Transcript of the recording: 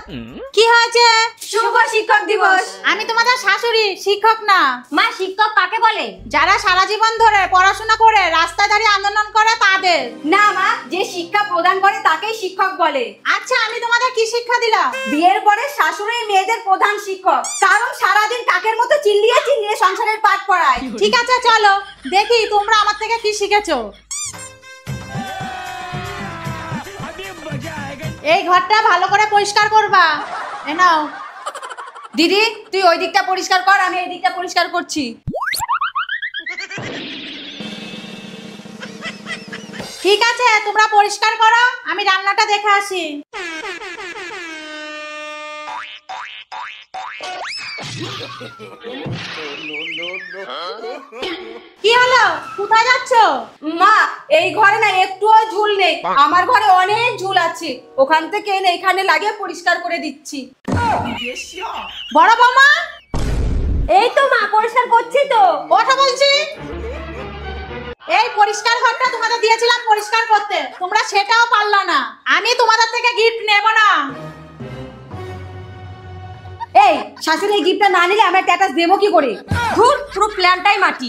কি হয়েছে? শুভ শিক্ষক দিবস। আমি তোমাদের শাশুড়ি, শিক্ষক না। মা, শিক্ষক কাকে বলে? যারা সারা জীবন ধরে পড়াশোনা করে রাস্তায় দাঁড়িয়ে আন্দোলন করে তাদের। না মা, যে শিক্ষা প্রদান করে তাকেই শিক্ষক বলে। আচ্ছা, আমি তোমাদের কি শিক্ষা দিলাম? বিয়ের পরে শাশুড়ি মেয়েদের প্রধান শিক্ষক, কারণ সারাদিন কাকের মতো চিল্লিয়ে চিল্লিয়ে সংসারের পাঠ পড়ায়। ঠিক আছে, চলো দেখি তোমরা আমার থেকে কি শিখেছো। এই ঘরটা ভালো করে পরিষ্কার করবা। এ নাও। দিদি, তুই ওই দিকটা পরিষ্কার কর, আমি এই দিকটা পরিষ্কার করছি। ঠিক আছে, তোমরা পরিষ্কার করো, আমি রান্নাটা দেখে আসি। কি হলো, কোথায় যাচ্ছো? মা, এই ঘরে না একটুও ঝুল নেই, আমার ঘরে অনেক ঝুল আছে, ওখান থেকে এনে এখানে লাগিয়ে পরিষ্কার করে দিচ্ছি। বড় বৌমা, এই তো মা, পরিষ্কার করছি তো। ওঠো বলছি। এই পরিষ্কার ঘরটা তোমাদের দিয়েছিলাম পরিষ্কার করতে, তোমরা সেটাও পারলা না। আমি তোমাদের থেকে গিফট নেব না। এই শাশুড়ি, এই গিফটটা না নিলে আমরা স্ট্যাটাস দেবো কি করে? ধুর, পুরো প্ল্যানটাই মাটি।